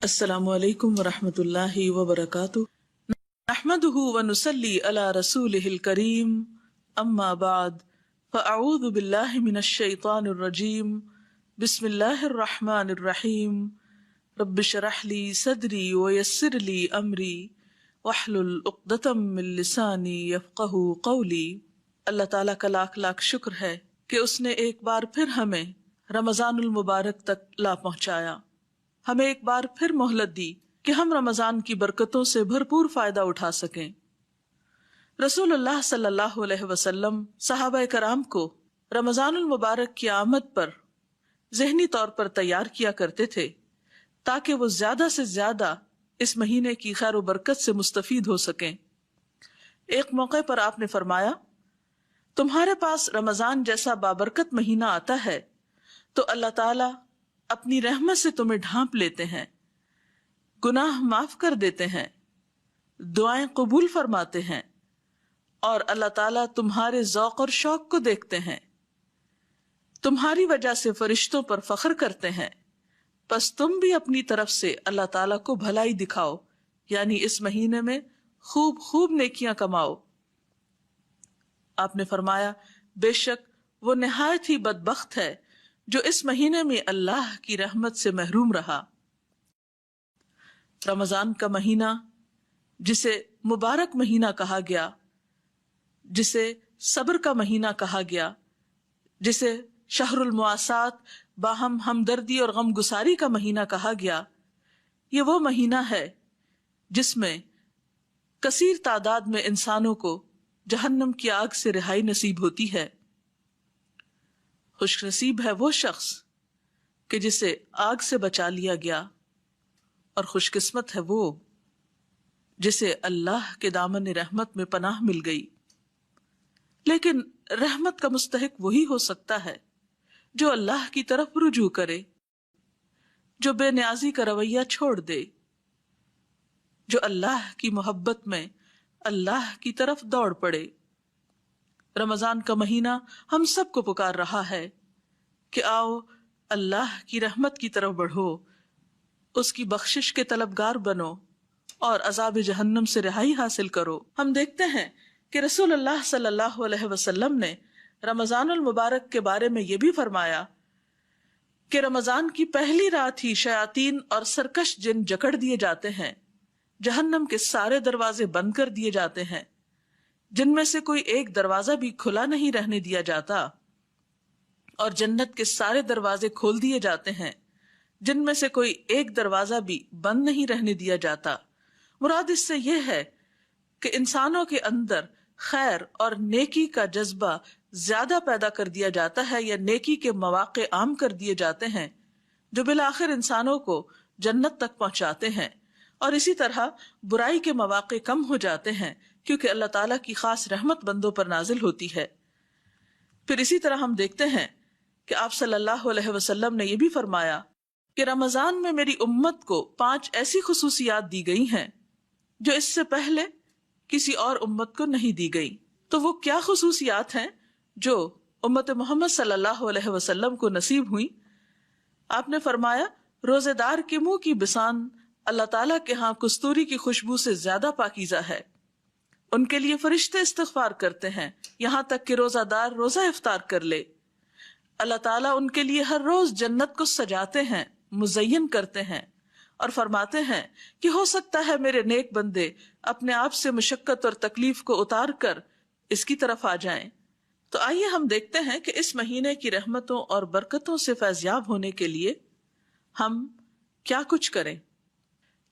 السلام علیکم ورحمۃ اللہ وبرکاتہ۔ نحمدہ ونصلی علی رسولہ الکریم، اما بعد فاعوذ باللہ من الشیطان الرجیم، بسم اللہ الرحمن الرحیم۔ رب اشرح لی صدری ویسر لی امری واحلل عقدۃ من لسانی یفقہوا قولی۔ اللہ تعالیٰ کا لاکھ لاکھ شکر ہے کہ اس نے ایک بار پھر ہمیں رمضان المبارک تک لا پہنچایا، ہمیں ایک بار پھر مہلت دی کہ ہم رمضان کی برکتوں سے بھرپور فائدہ اٹھا سکیں۔ رسول اللہ صلی اللہ علیہ وسلم صحابہ کرام کو رمضان المبارک کی آمد پر ذہنی طور پر تیار کیا کرتے تھے تاکہ وہ زیادہ سے زیادہ اس مہینے کی خیر و برکت سے مستفید ہو سکیں۔ ایک موقع پر آپ نے فرمایا، تمہارے پاس رمضان جیسا بابرکت مہینہ آتا ہے تو اللہ تعالیٰ اپنی رحمت سے تمہیں ڈھانپ لیتے ہیں، گناہ معاف کر دیتے ہیں، دعائیں قبول فرماتے ہیں، اور اللہ تعالیٰ تمہارے ذوق اور شوق کو دیکھتے ہیں، تمہاری وجہ سے فرشتوں پر فخر کرتے ہیں، پس تم بھی اپنی طرف سے اللہ تعالیٰ کو بھلائی دکھاؤ، یعنی اس مہینے میں خوب خوب نیکیاں کماؤ۔ آپ نے فرمایا، بے شک وہ نہایت ہی بدبخت ہے جو اس مہینے میں اللہ کی رحمت سے محروم رہا۔ رمضان کا مہینہ جسے مبارک مہینہ کہا گیا، جسے صبر کا مہینہ کہا گیا، جسے شہر المواسات باہم ہمدردی اور غم گساری کا مہینہ کہا گیا، یہ وہ مہینہ ہے جس میں کثیر تعداد میں انسانوں کو جہنم کی آگ سے رہائی نصیب ہوتی ہے۔ خوش نصیب ہے وہ شخص کہ جسے آگ سے بچا لیا گیا، اور خوش قسمت ہے وہ جسے اللہ کے دامن رحمت میں پناہ مل گئی۔ لیکن رحمت کا مستحق وہی ہو سکتا ہے جو اللہ کی طرف رجوع کرے، جو بے نیازی کا رویہ چھوڑ دے، جو اللہ کی محبت میں اللہ کی طرف دوڑ پڑے۔ رمضان کا مہینہ ہم سب کو پکار رہا ہے کہ آؤ اللہ کی رحمت کی طرف بڑھو، اس کی بخشش کے طلبگار بنو اور عذاب جہنم سے رہائی حاصل کرو۔ ہم دیکھتے ہیں کہ رسول اللہ صلی اللہ علیہ وسلم نے رمضان المبارک کے بارے میں یہ بھی فرمایا کہ رمضان کی پہلی رات ہی شیاطین اور سرکش جن جکڑ دیے جاتے ہیں، جہنم کے سارے دروازے بند کر دیے جاتے ہیں، جن میں سے کوئی ایک دروازہ بھی کھلا نہیں رہنے دیا جاتا، اور جنت کے سارے دروازے کھول دیے جاتے ہیں، جن میں سے کوئی ایک دروازہ بھی بند نہیں رہنے دیا جاتا۔ مراد اس سے یہ ہے کہ انسانوں کے اندر خیر اور نیکی کا جذبہ زیادہ پیدا کر دیا جاتا ہے، یا نیکی کے مواقع عام کر دیے جاتے ہیں جو بالآخر انسانوں کو جنت تک پہنچاتے ہیں، اور اسی طرح برائی کے مواقع کم ہو جاتے ہیں کیونکہ اللہ تعالیٰ کی خاص رحمت بندوں پر نازل ہوتی ہے۔ پھر اسی طرح ہم دیکھتے ہیں کہ آپ صلی اللہ علیہ وسلم نے یہ بھی فرمایا کہ رمضان میں میری امت کو 5 ایسی خصوصیات دی گئی ہیں جو اس سے پہلے کسی اور امت کو نہیں دی گئی۔ تو وہ کیا خصوصیات ہیں جو امت محمد صلی اللہ علیہ وسلم کو نصیب ہوئی؟ آپ نے فرمایا، روزے دار کے منہ کی بسان اللہ تعالیٰ کے ہاں کستوری کی خوشبو سے زیادہ پاکیزہ ہے، ان کے لیے فرشتے استغفار کرتے ہیں یہاں تک کہ روزہ دار روزہ افطار کر لے۔ اللہ تعالیٰ ان کے لیے ہر روز جنت کو سجاتے ہیں، مزین کرتے ہیں، اور فرماتے ہیں کہ ہو سکتا ہے میرے نیک بندے اپنے آپ سے مشقت اور تکلیف کو اتار کر اس کی طرف آ جائیں۔ تو آئیے ہم دیکھتے ہیں کہ اس مہینے کی رحمتوں اور برکتوں سے فیضیاب ہونے کے لیے ہم کیا کچھ کریں۔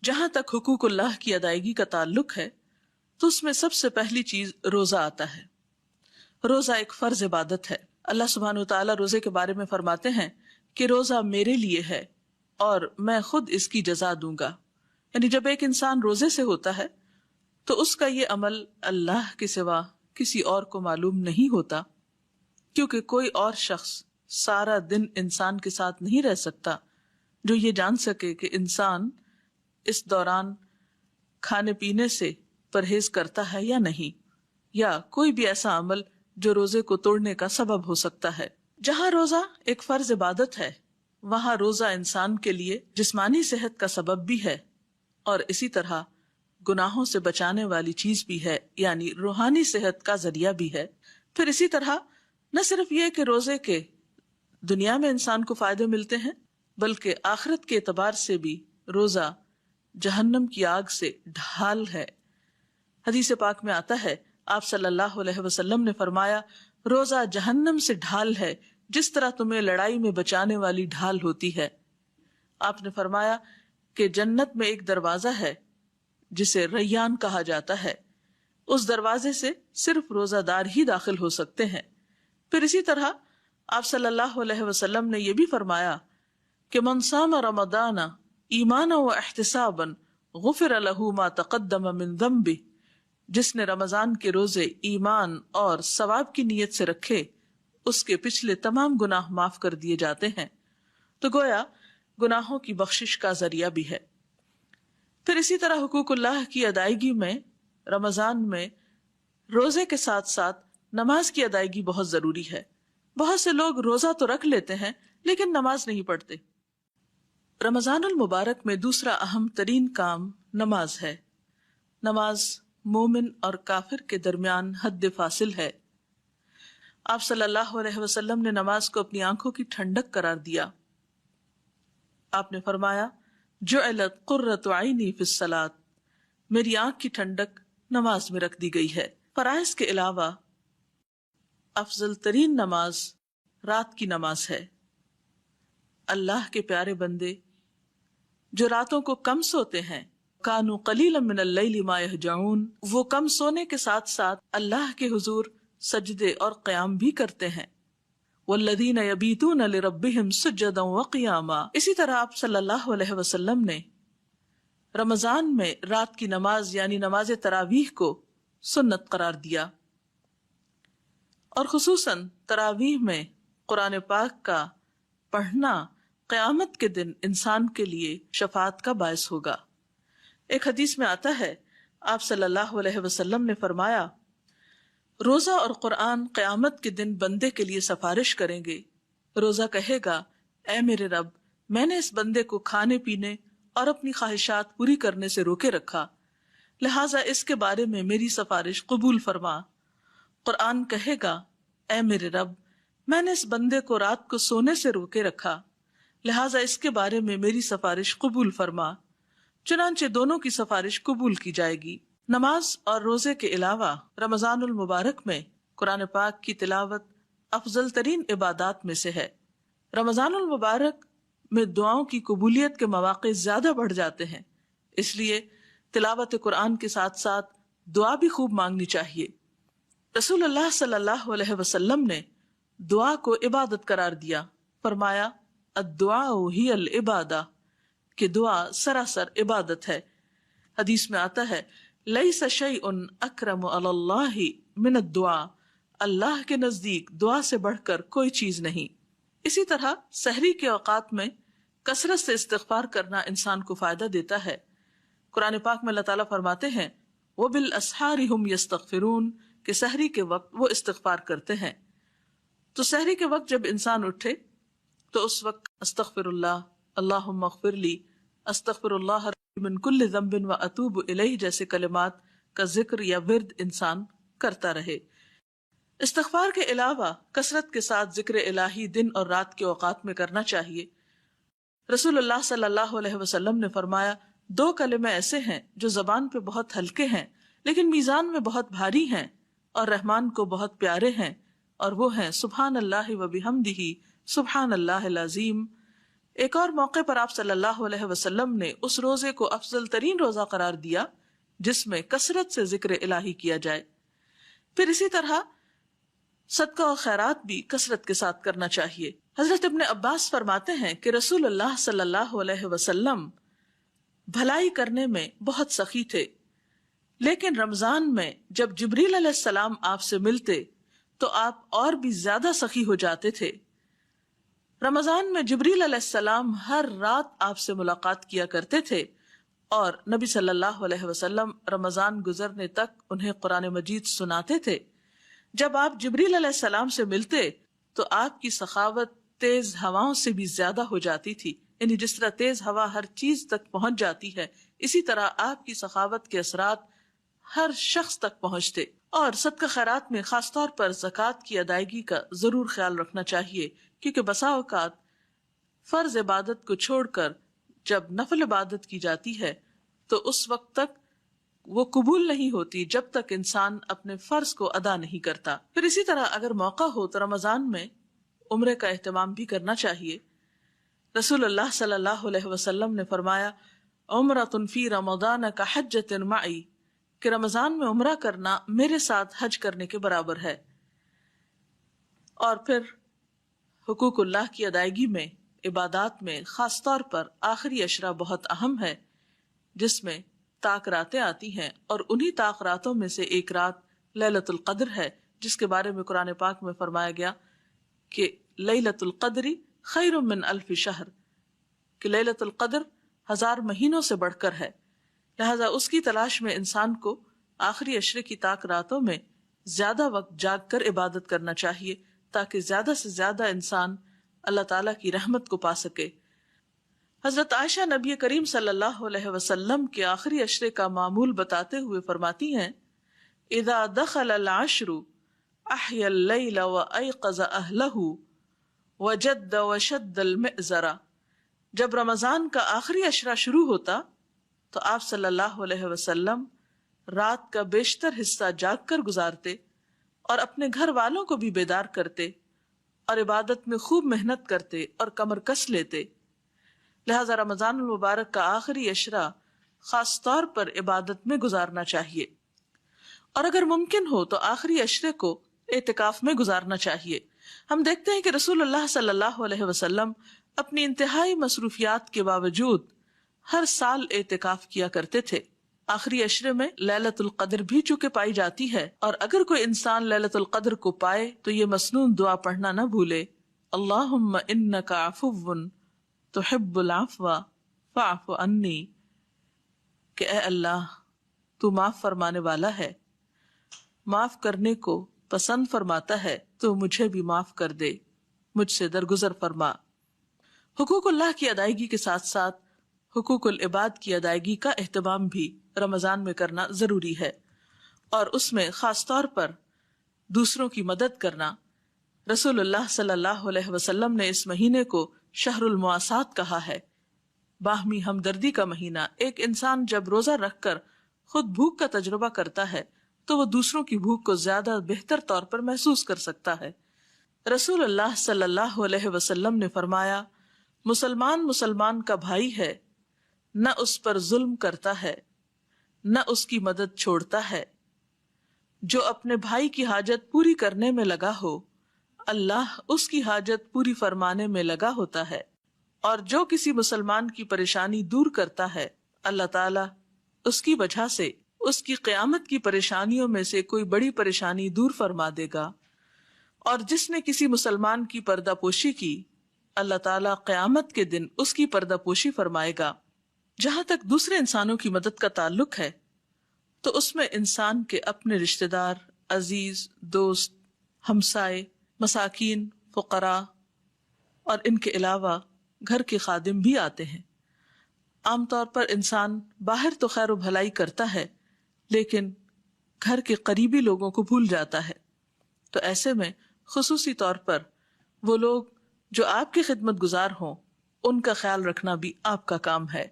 جہاں تک حقوق اللہ کی ادائیگی کا تعلق ہے تو اس میں سب سے پہلی چیز روزہ آتا ہے۔ روزہ ایک فرض عبادت ہے۔ اللہ سبحانہ وتعالیٰ روزے کے بارے میں فرماتے ہیں کہ روزہ میرے لیے ہے اور میں خود اس کی جزا دوں گا۔ یعنی جب ایک انسان روزے سے ہوتا ہے تو اس کا یہ عمل اللہ کے سوا کسی اور کو معلوم نہیں ہوتا، کیونکہ کوئی اور شخص سارا دن انسان کے ساتھ نہیں رہ سکتا جو یہ جان سکے کہ انسان اس دوران کھانے پینے سے پرہیز کرتا ہے یا نہیں، یا کوئی بھی ایسا عمل جو روزے کو توڑنے کا سبب ہو سکتا ہے۔ جہاں روزہ ایک فرض عبادت ہے، وہاں روزہ انسان کے لیے جسمانی صحت کا سبب بھی ہے اور اسی طرح گناہوں سے بچانے والی چیز بھی ہے، یعنی روحانی صحت کا ذریعہ بھی ہے۔ پھر اسی طرح نہ صرف یہ کہ روزے کے دنیا میں انسان کو فائدے ملتے ہیں، بلکہ آخرت کے اعتبار سے بھی روزہ جہنم کی آگ سے ڈھال ہے۔ حدیث پاک میں آتا ہے، آپ صلی اللہ علیہ وسلم نے فرمایا، روزہ جہنم سے ڈھال ہے جس طرح تمہیں لڑائی میں بچانے والی ڈھال ہوتی ہے۔ آپ نے فرمایا کہ جنت میں ایک دروازہ ہے جسے ریان کہا جاتا ہے، اس دروازے سے صرف روزہ دار ہی داخل ہو سکتے ہیں۔ پھر اسی طرح آپ صلی اللہ علیہ وسلم نے یہ بھی فرمایا کہ من صام رمضان ایمانا و احتسابا غفر له ما تقدم من ذنبه، جس نے رمضان کے روزے ایمان اور ثواب کی نیت سے رکھے اس کے پچھلے تمام گناہ معاف کر دیے جاتے ہیں۔ تو گویا گناہوں کی بخشش کا ذریعہ بھی ہے۔ پھر اسی طرح حقوق اللہ کی ادائیگی میں رمضان میں روزے کے ساتھ ساتھ نماز کی ادائیگی بہت ضروری ہے۔ بہت سے لوگ روزہ تو رکھ لیتے ہیں لیکن نماز نہیں پڑھتے۔ رمضان المبارک میں دوسرا اہم ترین کام نماز ہے۔ نماز مومن اور کافر کے درمیان حد فاصل ہے۔ آپ صلی اللہ علیہ وسلم نے نماز کو اپنی آنکھوں کی ٹھنڈک قرار دیا۔ آپ نے فرمایا، جعلت قرۃ عینی فی الصلاۃ، میری آنکھ کی ٹھنڈک نماز میں رکھ دی گئی ہے۔ فرائض کے علاوہ افضل ترین نماز رات کی نماز ہے۔ اللہ کے پیارے بندے جو راتوں کو کم سوتے ہیں، کانوا قلیلا من اللیل ما یہجعون، وہ کم سونے کے ساتھ ساتھ اللہ کے حضور سجدے اور قیام بھی کرتے ہیں۔ والذین یبیتون لربہم سجدا وقیاما، اسی طرح آپ صلی اللہ علیہ وسلم نے رمضان میں رات کی نماز یعنی نماز تراویح کو سنت قرار دیا، اور خصوصاً تراویح میں قرآن پاک کا پڑھنا قیامت کے دن انسان کے لیے شفاعت کا باعث ہوگا۔ ایک حدیث میں آتا ہے، آپ صلی اللہ علیہ وسلم نے فرمایا، روزہ اور قرآن قیامت کے دن بندے کے لیے سفارش کریں گے۔ روزہ کہے گا، اے میرے رب، میں نے اس بندے کو کھانے پینے اور اپنی خواہشات پوری کرنے سے روکے رکھا، لہٰذا اس کے بارے میں میری سفارش قبول فرما۔ قرآن کہے گا، اے میرے رب، میں نے اس بندے کو رات کو سونے سے روکے رکھا، لہٰذا اس کے بارے میں میری سفارش قبول فرما۔ چنانچہ دونوں کی سفارش قبول کی جائے گی۔ نماز اور روزے کے علاوہ رمضان المبارک میں قرآن پاک کی تلاوت افضل ترین عبادات میں سے ہے۔ رمضان المبارک میں دعاؤں کی قبولیت کے مواقع زیادہ بڑھ جاتے ہیں، اس لیے تلاوت قرآن کے ساتھ ساتھ دعا بھی خوب مانگنی چاہیے۔ رسول اللہ صلی اللہ علیہ وسلم نے دعا کو عبادت قرار دیا، فرمایا، الدعاء ہی العبادہ، کہ دعا سراسر عبادت ہے۔ حدیث میں آتا ہے، لیس شیء اکرم علی اللہ من الدعاء، اللہ کے نزدیک دعا سے بڑھ کر کوئی چیز نہیں۔ اسی طرح سحری کے اوقات میں کثرت سے استغفار کرنا انسان کو فائدہ دیتا ہے۔ قرآن پاک میں اللہ تعالیٰ فرماتے ہیں، وبالاسحار ہم یستغفرون، کہ سحری کے وقت وہ استغفار کرتے ہیں۔ تو سحری کے وقت جب انسان اٹھے تو اس وقت استغفر اللہ، اللہم اغفر لی، استغفر اللہ من کل ذنب و اتوب الیہ جیسے کلمات کا ذکر یا ورد انسان کرتا رہے۔ استغفار کے علاوہ کثرت کے ساتھ ذکر الہی دن اور رات کے اوقات میں کرنا چاہیے۔ رسول اللہ صلی اللہ علیہ وسلم نے فرمایا، دو کلمے ایسے ہیں جو زبان پہ بہت ہلکے ہیں لیکن میزان میں بہت بھاری ہیں اور رحمان کو بہت پیارے ہیں، اور وہ ہیں سبحان اللہ و بحمدہ سبحان اللہ العظیم۔ ایک اور موقع پر آپ صلی اللہ علیہ وسلم نے اس روزے کو افضل ترین روزہ قرار دیا جس میں کثرت سے ذکر الہی کیا جائے۔ پھر اسی طرح صدقہ و خیرات بھی کثرت کے ساتھ کرنا چاہیے۔ حضرت ابن عباس فرماتے ہیں کہ رسول اللہ صلی اللہ علیہ وسلم بھلائی کرنے میں بہت سخی تھے، لیکن رمضان میں جب جبریل علیہ السلام آپ سے ملتے تو آپ اور بھی زیادہ سخی ہو جاتے تھے۔ رمضان میں جبریل علیہ السلام ہر رات آپ سے ملاقات کیا کرتے تھے، اور نبی صلی اللہ علیہ وسلم رمضان گزرنے تک انہیں قرآن مجید سناتے تھے۔ جب آپ جبریل علیہ السلام سے ملتے تو آپ کی سخاوت تیز ہواؤں سے بھی زیادہ ہو جاتی تھی، یعنی جس طرح تیز ہوا ہر چیز تک پہنچ جاتی ہے، اسی طرح آپ کی سخاوت کے اثرات ہر شخص تک پہنچتے۔ اور صدقہ خیرات میں خاص طور پر زکوٰۃ کی ادائیگی کا ضرور خیال رکھنا چاہیے، کیونکہ بسا اوقات فرض عبادت کو چھوڑ کر جب نفل عبادت کی جاتی ہے تو اس وقت تک وہ قبول نہیں ہوتی جب تک انسان اپنے فرض کو ادا نہیں کرتا۔ پھر اسی طرح اگر موقع ہو تو رمضان میں عمرے کا اہتمام بھی کرنا چاہیے۔ رسول اللہ صلی اللہ علیہ وسلم نے فرمایا، عمرۃ فی رمضان کحجۃ معی، کہ رمضان میں عمرہ کرنا میرے ساتھ حج کرنے کے برابر ہے۔ اور پھر حقوق اللہ کی ادائیگی میں، عبادات میں خاص طور پر آخری عشرہ بہت اہم ہے، جس میں طاق راتیں آتی ہیں، اور انہی طاق راتوں میں سے ایک رات لیلۃ القدر ہے، جس کے بارے میں قرآن پاک میں فرمایا گیا کہ لیلۃ القدر خیر من الف شہر، کہ لیلۃ القدر 1000 مہینوں سے بڑھ کر ہے۔ لہذا اس کی تلاش میں انسان کو آخری عشرے کی طاق راتوں میں زیادہ وقت جاگ کر عبادت کرنا چاہیے، تاکہ زیادہ سے زیادہ انسان اللہ تعالیٰ کی رحمت کو پا سکے۔ حضرت عائشہ نبی کریم صلی اللہ علیہ وسلم کے آخری عشرے کا معمول بتاتے ہوئے فرماتی ہیں، اذا دخل العشر احیا اللیل وایقظ اہلہ وجد وشد المئزر، جب رمضان کا آخری عشرہ شروع ہوتا تو آپ صلی اللہ علیہ وسلم رات کا بیشتر حصہ جاگ کر گزارتے اور اپنے گھر والوں کو بھی بیدار کرتے اور عبادت میں خوب محنت کرتے اور کمر کس لیتے۔ لہذا رمضان المبارک کا آخری عشرہ خاص طور پر عبادت میں گزارنا چاہیے، اور اگر ممکن ہو تو آخری عشرے کو اعتکاف میں گزارنا چاہیے۔ ہم دیکھتے ہیں کہ رسول اللہ صلی اللہ علیہ وسلم اپنی انتہائی مصروفیات کے باوجود ہر سال اعتکاف کیا کرتے تھے۔ آخری عشرے میں لیلۃ القدر بھی چونکہ پائی جاتی ہے، اور اگر کوئی انسان لیلۃ القدر کو پائے تو یہ مسنون دعا پڑھنا نہ بھولے، اللہم انک عفو تحب العفو فاعف عنی، کہ اے اللہ تو معاف فرمانے والا ہے، معاف کرنے کو پسند فرماتا ہے، تو مجھے بھی معاف کر دے، مجھ سے درگزر فرما۔ حقوق اللہ کی ادائیگی کے ساتھ ساتھ حقوق العباد کی ادائیگی کا اہتمام بھی رمضان میں کرنا ضروری ہے، اور اس میں خاص طور پر دوسروں کی مدد کرنا۔ رسول اللہ صلی اللہ علیہ وسلم نے اس مہینے کو شہر المواسات کہا ہے، باہمی ہمدردی کا مہینہ۔ ایک انسان جب روزہ رکھ کر خود بھوک کا تجربہ کرتا ہے تو وہ دوسروں کی بھوک کو زیادہ بہتر طور پر محسوس کر سکتا ہے۔ رسول اللہ صلی اللہ علیہ وسلم نے فرمایا، مسلمان کا بھائی ہے، نہ اس پر ظلم کرتا ہے، نہ اس کی مدد چھوڑتا ہے۔ جو اپنے بھائی کی حاجت پوری کرنے میں لگا ہو، اللہ اس کی حاجت پوری فرمانے میں لگا ہوتا ہے، اور جو کسی مسلمان کی پریشانی دور کرتا ہے، اللہ تعالیٰ اس کی وجہ سے اس کی قیامت کی پریشانیوں میں سے کوئی بڑی پریشانی دور فرما دے گا۔ اور جس نے کسی مسلمان کی پردہ پوشی کی، اللہ تعالیٰ قیامت کے دن اس کی پردہ پوشی فرمائے گا۔ جہاں تک دوسرے انسانوں کی مدد کا تعلق ہے تو اس میں انسان کے اپنے رشتہ دار، عزیز، دوست، ہمسائے، مساکین، فقراء، اور ان کے علاوہ گھر کے خادم بھی آتے ہیں۔ عام طور پر انسان باہر تو خیر و بھلائی کرتا ہے، لیکن گھر کے قریبی لوگوں کو بھول جاتا ہے۔ تو ایسے میں خصوصی طور پر وہ لوگ جو آپ کی خدمت گزار ہوں، ان کا خیال رکھنا بھی آپ کا کام ہے۔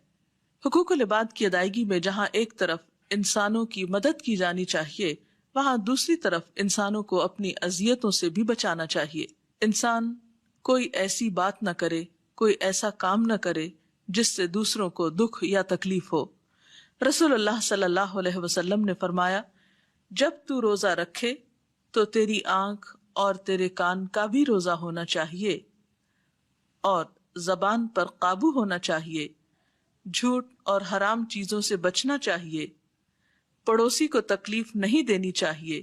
حقوق العباد کی ادائیگی میں جہاں ایک طرف انسانوں کی مدد کی جانی چاہیے، وہاں دوسری طرف انسانوں کو اپنی اذیتوں سے بھی بچانا چاہیے۔ انسان کوئی ایسی بات نہ کرے، کوئی ایسا کام نہ کرے جس سے دوسروں کو دکھ یا تکلیف ہو۔ رسول اللہ صلی اللہ علیہ وسلم نے فرمایا، جب تو روزہ رکھے تو تیری آنکھ اور تیرے کان کا بھی روزہ ہونا چاہیے، اور زبان پر قابو ہونا چاہیے، جھوٹ اور حرام چیزوں سے بچنا چاہیے، پڑوسی کو تکلیف نہیں دینی چاہیے،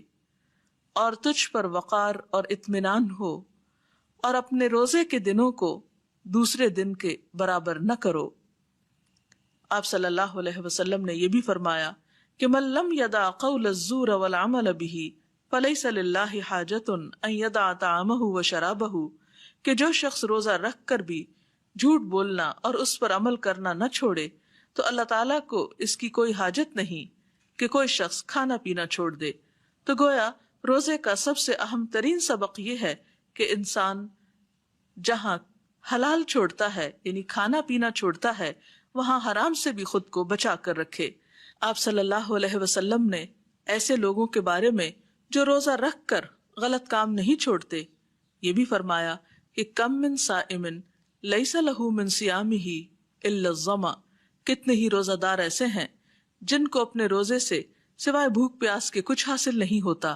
اور تجھ پر وقار اور اطمینان ہو، اور اپنے روزے کے دنوں کو دوسرے دن کے برابر نہ کرو۔ آپ صلی اللہ علیہ وسلم نے یہ بھی فرمایا کہ من لم یدع قول الزور والعمل به فلیس للہ حاجۃ ان یدع طعامہ وشرابہ، کہ جو شخص روزہ رکھ کر بھی جھوٹ بولنا اور اس پر عمل کرنا نہ چھوڑے تو اللہ تعالیٰ کو اس کی کوئی حاجت نہیں کہ کوئی شخص کھانا پینا چھوڑ دے۔ تو گویا روزے کا سب سے اہم ترین سبق یہ ہے کہ انسان جہاں حلال چھوڑتا ہے یعنی کھانا پینا چھوڑتا ہے وہاں حرام سے بھی خود کو بچا کر رکھے۔ آپ صلی اللہ علیہ وسلم نے ایسے لوگوں کے بارے میں جو روزہ رکھ کر غلط کام نہیں چھوڑتے یہ بھی فرمایا کہ کم من صائم لیس لہ من صیامہ الا الظما، کتنے ہی روزہ دار ایسے ہیں جن کو اپنے روزے سے سوائے بھوک پیاس کے کچھ حاصل نہیں ہوتا۔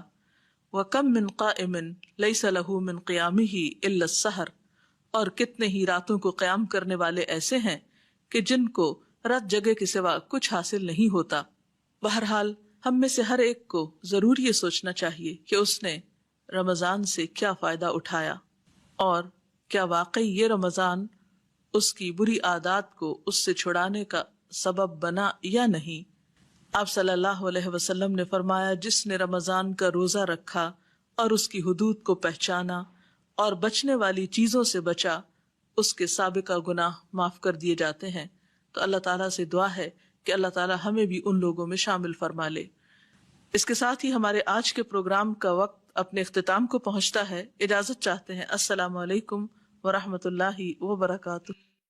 وَكَم مِّن قَائِمٍ لَيْسَ لَهُ مِن قِيَامِهِ إِلَّا السَّحَرُ، اور کتنے ہی راتوں کو قیام کرنے والے ایسے ہیں کہ جن کو رات جگے کے سوا کچھ حاصل نہیں ہوتا۔ بہرحال ہم میں سے ہر ایک کو ضرور یہ سوچنا چاہیے کہ اس نے رمضان سے کیا فائدہ اٹھایا اور کیا واقعی یہ رمضان اس کی بری عادات کو اس سے چھڑانے کا سبب بنا یا نہیں۔ آپ صلی اللہ علیہ وسلم نے فرمایا جس نے رمضان کا روزہ رکھا اور اس کی حدود کو پہچانا اور بچنے والی چیزوں سے بچا اس کے سابقہ گناہ معاف کر دیے جاتے ہیں۔ تو اللہ تعالیٰ سے دعا ہے کہ اللہ تعالیٰ ہمیں بھی ان لوگوں میں شامل فرما لے۔ اس کے ساتھ ہی ہمارے آج کے پروگرام کا وقت اپنے اختتام کو پہنچتا ہے۔ اجازت چاہتے ہیں۔ السلام علیکم ورحمۃ اللہ وبرکاتہ۔